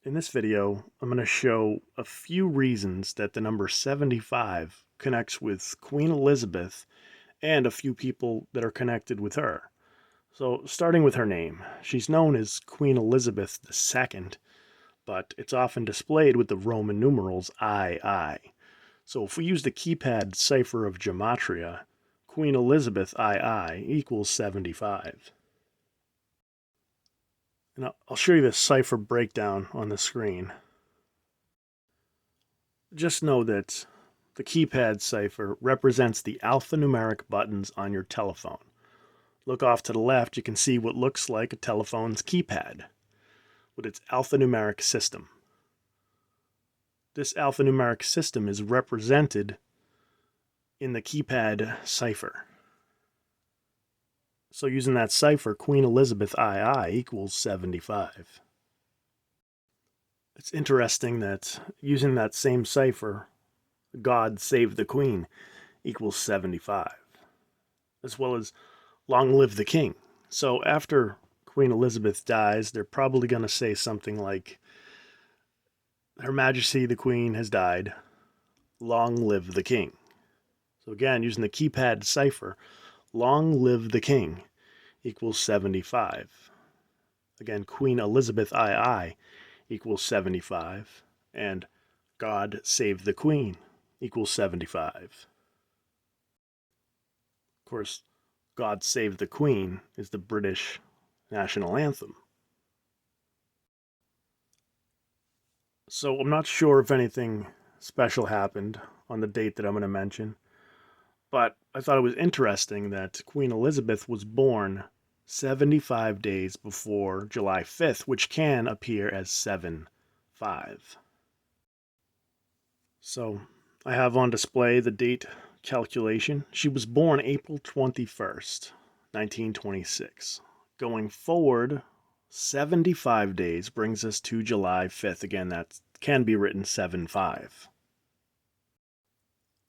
In this video, I'm going to show a few reasons that the number 75 connects with Queen Elizabeth and a few people that are connected with her. So, starting with her name, she's known as Queen Elizabeth II, but it's often displayed with the Roman numerals II. So, if we use the keypad cipher of gematria, Queen Elizabeth II equals 75. And I'll show you the cipher breakdown on the screen. Just know that the keypad cipher represents the alphanumeric buttons on your telephone. Look off to the left, you can see what looks like a telephone's keypad with its alphanumeric system. This alphanumeric system is represented in the keypad cipher. So using that cipher, Queen Elizabeth II equals 75. It's interesting that using that same cipher, God Save the Queen equals 75, as well as Long Live the King. So after Queen Elizabeth dies, they're probably going to say something like, Her Majesty the Queen has died, long live the King. So again, using the keypad cipher, long live the King equals 75. Again, Queen Elizabeth II equals 75, and God Save the Queen equals 75. Of course, God Save the Queen is the British national anthem. So I'm not sure if anything special happened on the date that I'm going to mention, but I thought it was interesting that Queen Elizabeth was born 75 days before July 5th, which can appear as 7-5. So I have on display the date calculation. She was born April 21st, 1926. Going forward, 75 days brings us to July 5th. Again, that can be written 7-5.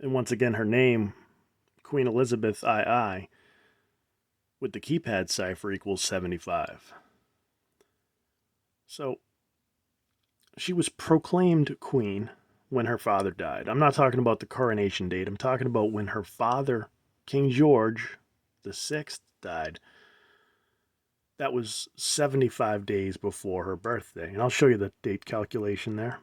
And once again, her name, Queen Elizabeth II, with the keypad cipher equals 75. So she was proclaimed queen when her father died. I'm not talking about the coronation date. I'm talking about when her father, King George VI, died. That was 75 days before her birthday. And I'll show you the date calculation there.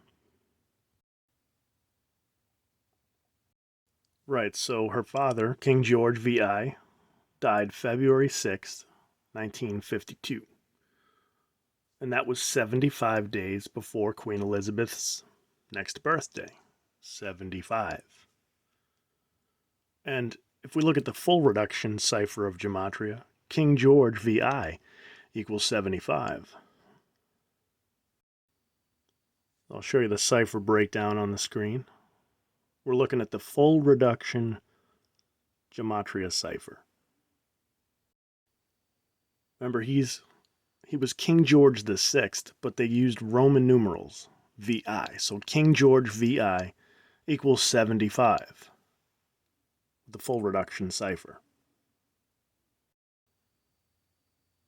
Right, so her father, King George VI, died February 6th, 1952. And that was 75 days before Queen Elizabeth's next birthday, 75. And if we look at the full reduction cipher of gematria, King George VI equals 75. I'll show you the cipher breakdown on the screen. We're looking at the full reduction gematria cipher. Remember, he was King George VI, but they used Roman numerals, VI. So King George VI equals 75. The full reduction cipher.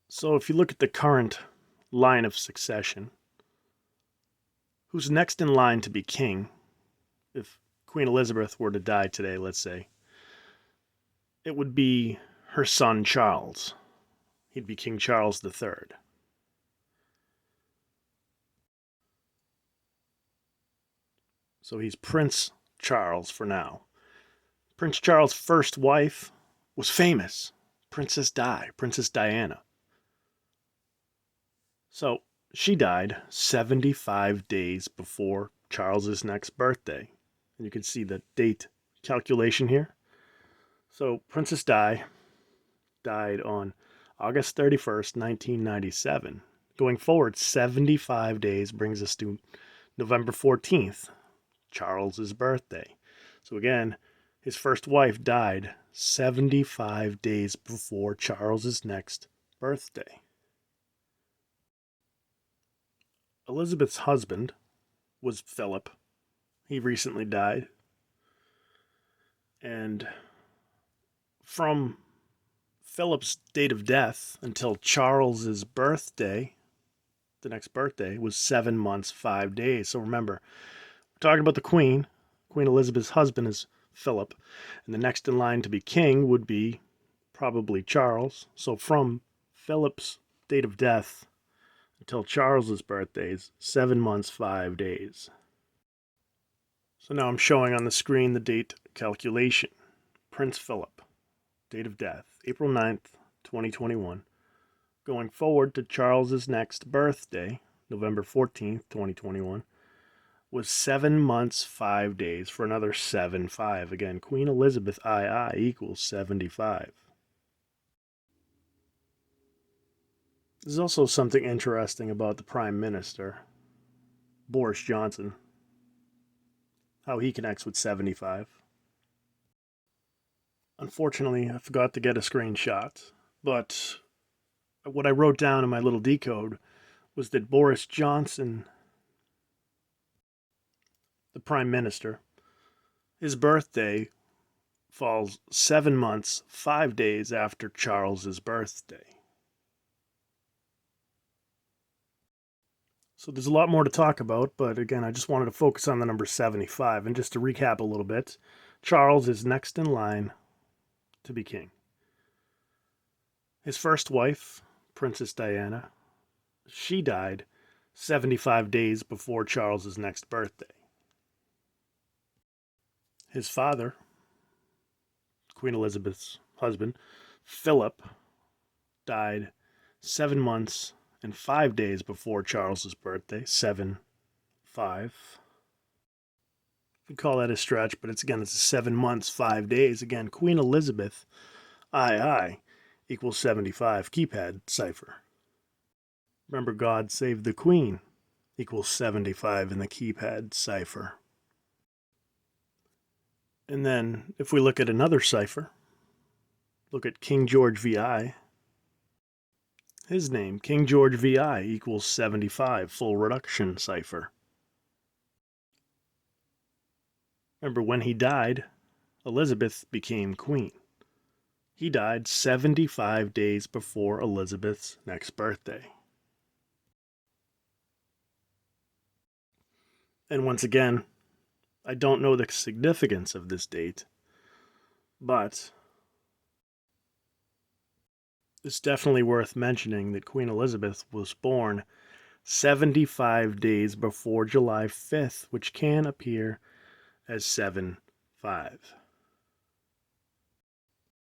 So if you look at the current line of succession, who's next in line to be king, if Queen Elizabeth were to die today, let's say, it would be her son Charles. He'd be King Charles III. So he's Prince Charles for now. Prince Charles' first wife was famous, Princess Diana. So she died 75 days before Charles's next birthday. And you can see the date calculation here. So Princess Di died on August 31st, 1997. Going forward, 75 days brings us to November 14th, Charles's birthday. So again, his first wife died 75 days before Charles's next birthday. Elizabeth's husband was Philip. He recently died. And from Philip's date of death until Charles's birthday, the next birthday, was 7 months, 5 days. So remember, we're talking about the Queen. Queen Elizabeth's husband is Philip, and the next in line to be king would be probably Charles. So from Philip's date of death until Charles's birthday is 7 months, 5 days. So now I'm showing on the screen the date calculation. Prince Philip, date of death, April 9th, 2021. Going forward to Charles's next birthday, November 14th, 2021, was 7 months, 5 days for another 7-5. Again, Queen Elizabeth II equals 75. There's also something interesting about the Prime Minister, Boris Johnson, how he connects with 75. Unfortunately, I forgot to get a screenshot, but what I wrote down in my little decode was that Boris Johnson, the Prime Minister, his birthday falls 7 months, 5 days after Charles's birthday. So there's a lot more to talk about, but again, I just wanted to focus on the number 75. And just to recap a little bit, Charles is next in line to be king. His first wife, Princess Diana, she died 75 days before Charles's next birthday. His father, Queen Elizabeth's husband, Philip, died 7 months and 5 days before Charles's birthday, 7-5. We call that a stretch, but it's 7 months, 5 days. Again, Queen Elizabeth II equals 75. Keypad cipher. Remember, God Save the Queen equals 75 in the keypad cipher. And then, if we look at another cipher, look at King George VI. His name, King George VI, equals 75, full reduction cipher. Remember, when he died, Elizabeth became queen. He died 75 days before Elizabeth's next birthday. And once again, I don't know the significance of this date, but it's definitely worth mentioning that Queen Elizabeth was born 75 days before July 5th, which can appear as 7-5.